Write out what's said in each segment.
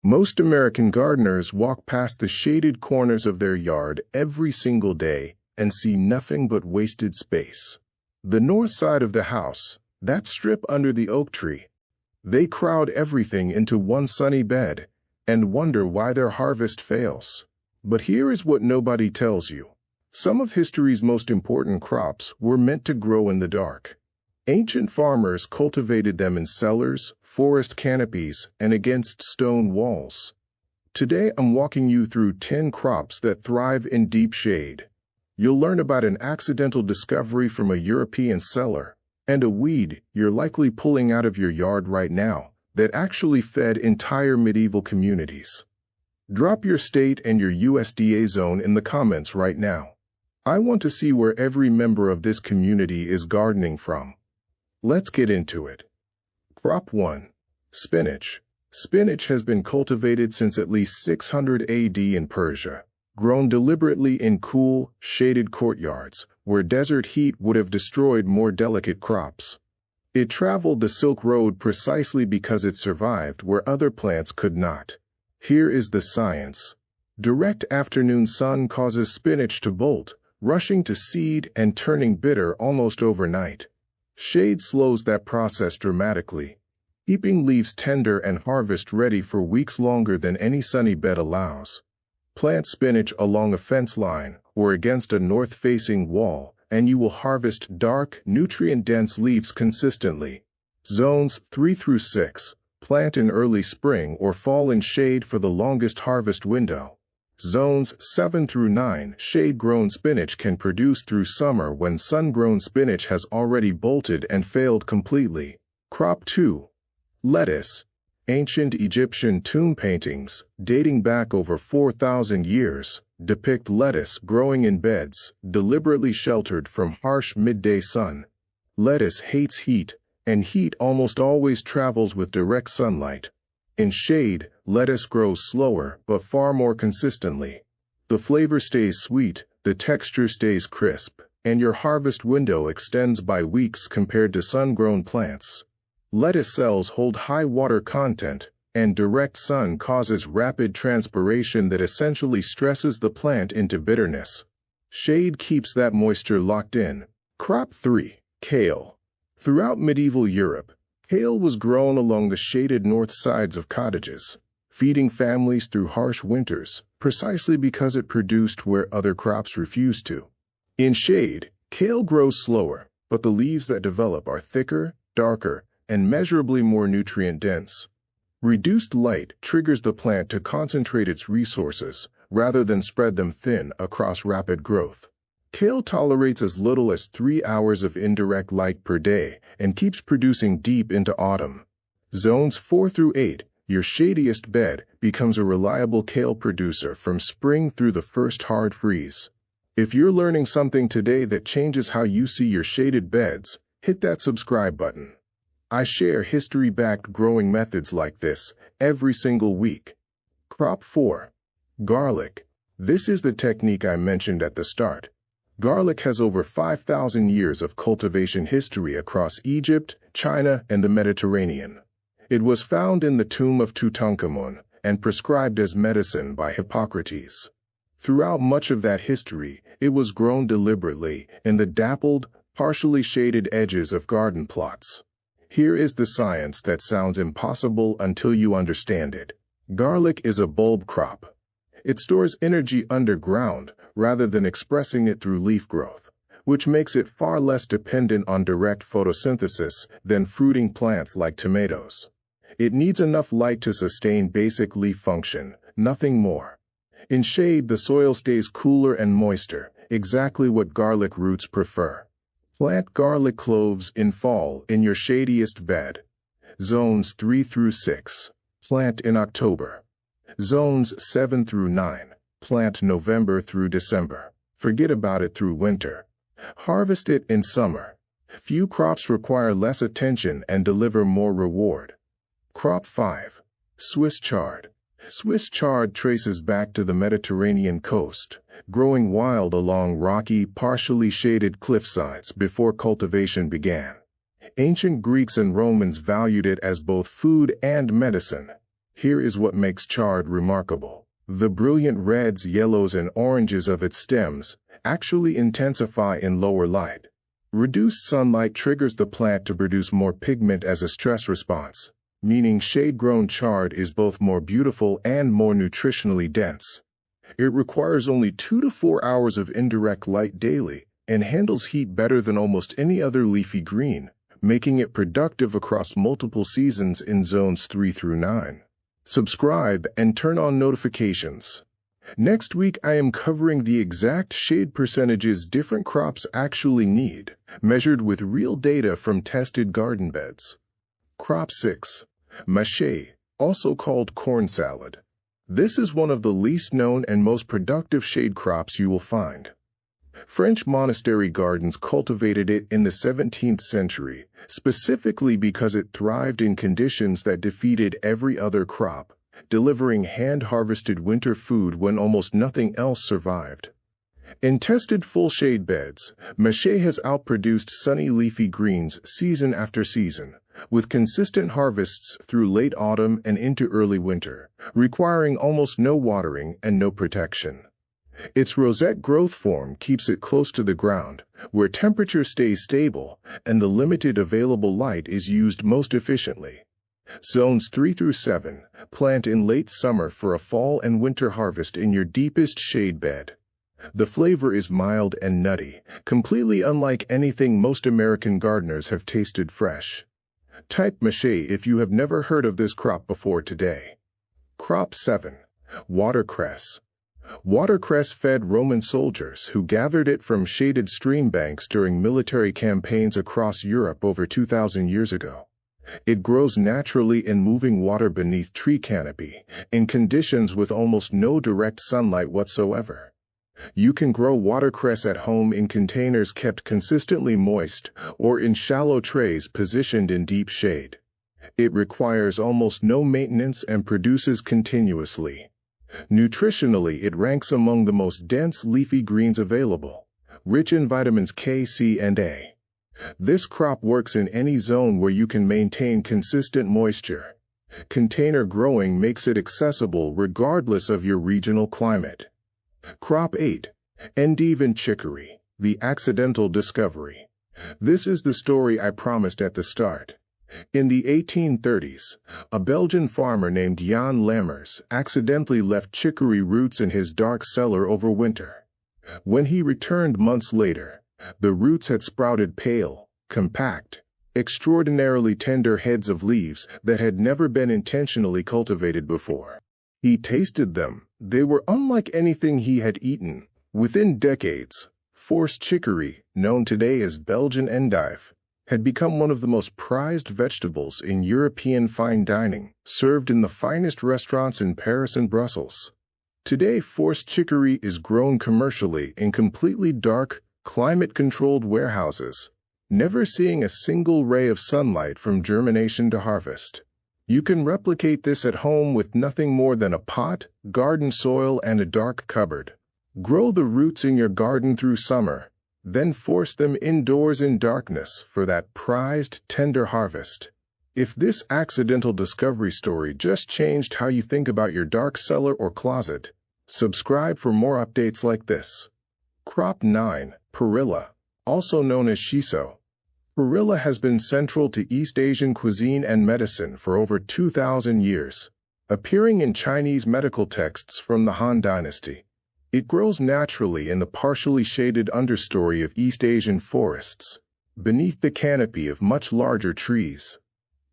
Most American gardeners walk past the shaded corners of their yard every single day and see nothing but wasted space. The north side of the house, that strip under the oak tree, they crowd everything into one sunny bed and wonder why their harvest fails. But here is what nobody tells you. Some of history's most important crops were meant to grow in the dark. Ancient farmers cultivated them in cellars, forest canopies, and against stone walls. Today I'm walking you through 10 crops that thrive in deep shade. You'll learn about an accidental discovery from a European cellar and a weed you're likely pulling out of your yard right now that actually fed entire medieval communities. Drop your state and your USDA zone in the comments right now. I want to see where every member of this community is gardening from. Let's get into it. Crop 1. Spinach. Spinach has been cultivated since at least 600 AD in Persia, grown deliberately in cool, shaded courtyards, where desert heat would have destroyed more delicate crops. It traveled the Silk Road precisely because it survived where other plants could not. Here is the science. Direct afternoon sun causes spinach to bolt, rushing to seed and turning bitter almost overnight. Shade slows that process dramatically, keeping leaves tender and harvest ready for weeks longer than any sunny bed allows. Plant spinach along a fence line or against a north-facing wall, and you will harvest dark, nutrient-dense leaves consistently. Zones 3 through 6. Plant in early spring or fall in shade for the longest harvest window. Zones 7 through 9. Shade-grown spinach can produce through summer when sun-grown spinach has already bolted and failed completely. Crop 2. Lettuce. Ancient Egyptian tomb paintings, dating back over 4,000 years, depict lettuce growing in beds, deliberately sheltered from harsh midday sun. Lettuce hates heat, and heat almost always travels with direct sunlight. In shade, lettuce grows slower but far more consistently. The flavor stays sweet, the texture stays crisp, and your harvest window extends by weeks compared to sun-grown plants. Lettuce cells hold high water content, and direct sun causes rapid transpiration that essentially stresses the plant into bitterness. Shade keeps that moisture locked in. Crop 3. Kale. Throughout medieval Europe, kale was grown along the shaded north sides of cottages, feeding families through harsh winters, precisely because it produced where other crops refused to. In shade, kale grows slower, but the leaves that develop are thicker, darker, and measurably more nutrient-dense. Reduced light triggers the plant to concentrate its resources rather than spread them thin across rapid growth. Kale tolerates as little as 3 hours of indirect light per day and keeps producing deep into autumn. Zones 4 through 8, your shadiest bed, becomes a reliable kale producer from spring through the first hard freeze. If you're learning something today that changes how you see your shaded beds, hit that subscribe button. I share history-backed growing methods like this every single week. Crop 4. Garlic. This is the technique I mentioned at the start. Garlic has over 5,000 years of cultivation history across Egypt, China, and the Mediterranean. It was found in the tomb of Tutankhamun and prescribed as medicine by Hippocrates. Throughout much of that history, it was grown deliberately in the dappled, partially shaded edges of garden plots. Here is the science that sounds impossible until you understand it. Garlic is a bulb crop. It stores energy underground rather than expressing it through leaf growth, which makes it far less dependent on direct photosynthesis than fruiting plants like tomatoes. It needs enough light to sustain basic leaf function, nothing more. In shade, the soil stays cooler and moister, exactly what garlic roots prefer. Plant garlic cloves in fall in your shadiest bed. Zones 3 through 6. Plant in October. Zones 7 through 9. Plant November through December. Forget about it through winter. Harvest it in summer. Few crops require less attention and deliver more reward. Crop 5. Swiss chard. Swiss chard traces back to the Mediterranean coast, growing wild along rocky, partially shaded cliffsides before cultivation began. Ancient Greeks and Romans valued it as both food and medicine. Here is what makes chard remarkable. The brilliant reds, yellows, and oranges of its stems actually intensify in lower light. Reduced sunlight triggers the plant to produce more pigment as a stress response, meaning shade-grown chard is both more beautiful and more nutritionally dense. It requires only 2 to 4 hours of indirect light daily and handles heat better than almost any other leafy green, making it productive across multiple seasons in zones 3 through 9. Subscribe and turn on notifications. Next week, I am covering the exact shade percentages different crops actually need, measured with real data from tested garden beds. Crop 6. Mâche, also called corn salad. This is one of the least known and most productive shade crops you will find. French monastery gardens cultivated it in the 17th century, specifically because it thrived in conditions that defeated every other crop, delivering hand-harvested winter food when almost nothing else survived. In tested full shade beds, mâche has outproduced sunny leafy greens season after season, with consistent harvests through late autumn and into early winter, requiring almost no watering and no protection. Its rosette growth form keeps it close to the ground, where temperature stays stable and the limited available light is used most efficiently. Zones 3 through 7, plant in late summer for a fall and winter harvest in your deepest shade bed. The flavor is mild and nutty, completely unlike anything most American gardeners have tasted fresh. Type mâche if you have never heard of this crop before today. Crop 7. Watercress. Watercress fed Roman soldiers who gathered it from shaded stream banks during military campaigns across Europe over 2,000 years ago. It grows naturally in moving water beneath tree canopy, in conditions with almost no direct sunlight whatsoever. You can grow watercress at home in containers kept consistently moist or in shallow trays positioned in deep shade. It requires almost no maintenance and produces continuously. Nutritionally, it ranks among the most dense leafy greens available, rich in vitamins K, C, and A. This crop works in any zone where you can maintain consistent moisture. Container growing makes it accessible regardless of your regional climate. Crop 8. Endive and chicory, the accidental discovery. This is the story I promised at the start. In the 1830s, a Belgian farmer named Jan Lammers accidentally left chicory roots in his dark cellar over winter. When he returned months later, the roots had sprouted pale, compact, extraordinarily tender heads of leaves that had never been intentionally cultivated before. He tasted them. They were unlike anything he had eaten. Within decades, forced chicory, known today as Belgian endive, had become one of the most prized vegetables in European fine dining, served in the finest restaurants in Paris and Brussels. Today, forced chicory is grown commercially in completely dark, climate-controlled warehouses, never seeing a single ray of sunlight from germination to harvest. You can replicate this at home with nothing more than a pot, garden soil, and a dark cupboard. Grow the roots in your garden through summer, then force them indoors in darkness for that prized, tender harvest. If this accidental discovery story just changed how you think about your dark cellar or closet, subscribe for more updates like this. Crop 9. Perilla, also known as shiso. Perilla has been central to East Asian cuisine and medicine for over 2,000 years, appearing in Chinese medical texts from the Han Dynasty. It grows naturally in the partially shaded understory of East Asian forests, beneath the canopy of much larger trees.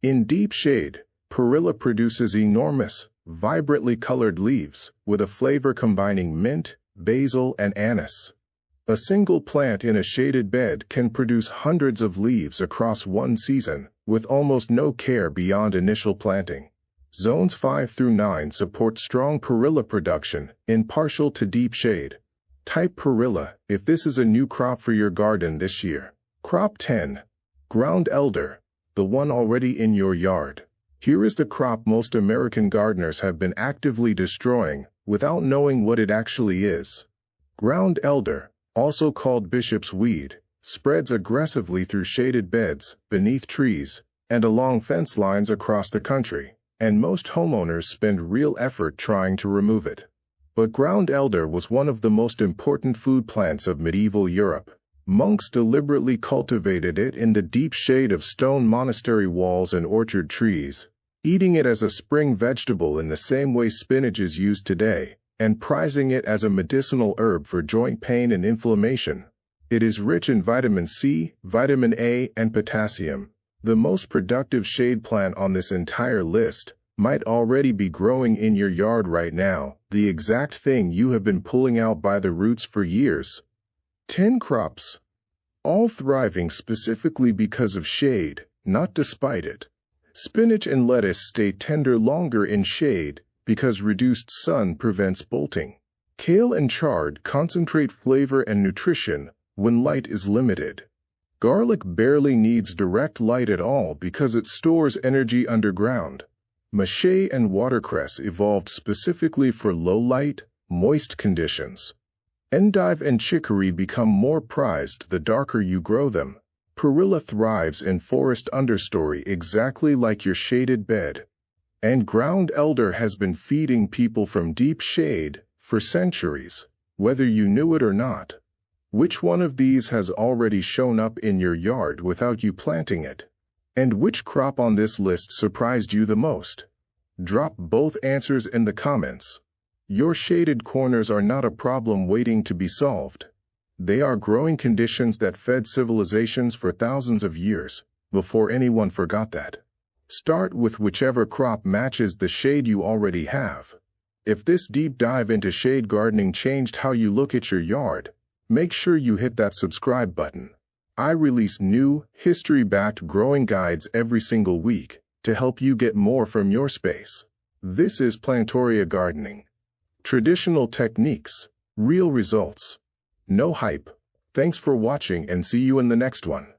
In deep shade, Perilla produces enormous, vibrantly colored leaves with a flavor combining mint, basil, and anise. A single plant in a shaded bed can produce hundreds of leaves across one season, with almost no care beyond initial planting. Zones 5 through 9 support strong perilla production in partial to deep shade. Type perilla if this is a new crop for your garden this year. Crop 10. Ground elder, the one already in your yard. Here is the crop most American gardeners have been actively destroying without knowing what it actually is. Ground elder, also called bishop's weed, spreads aggressively through shaded beds, beneath trees, and along fence lines across the country. and most homeowners spend real effort trying to remove it. But ground elder was one of the most important food plants of medieval Europe. Monks deliberately cultivated it in the deep shade of stone monastery walls and orchard trees, eating it as a spring vegetable in the same way spinach is used today, and prizing it as a medicinal herb for joint pain and inflammation. It is rich in vitamin C, vitamin A, and potassium. The most productive shade plant on this entire list might already be growing in your yard right now, the exact thing you have been pulling out by the roots for years. 10 crops, all thriving specifically because of shade, not despite it. Spinach and lettuce stay tender longer in shade because reduced sun prevents bolting. Kale and chard concentrate flavor and nutrition when light is limited. Garlic barely needs direct light at all because it stores energy underground. Mâche and watercress evolved specifically for low-light, moist conditions. Endive and chicory become more prized the darker you grow them. Perilla thrives in forest understory exactly like your shaded bed. And ground elder has been feeding people from deep shade for centuries, whether you knew it or not. Which one of these has already shown up in your yard without you planting it? And which crop on this list surprised you the most? Drop both answers in the comments. Your shaded corners are not a problem waiting to be solved. They are growing conditions that fed civilizations for thousands of years, before anyone forgot that. Start with whichever crop matches the shade you already have. If this deep dive into shade gardening changed how you look at your yard, make sure you hit that subscribe button. I release new, history-backed growing guides every single week to help you get more from your space. This is Plantoria Gardening. Traditional techniques, real results. No hype. Thanks for watching and see you in the next one.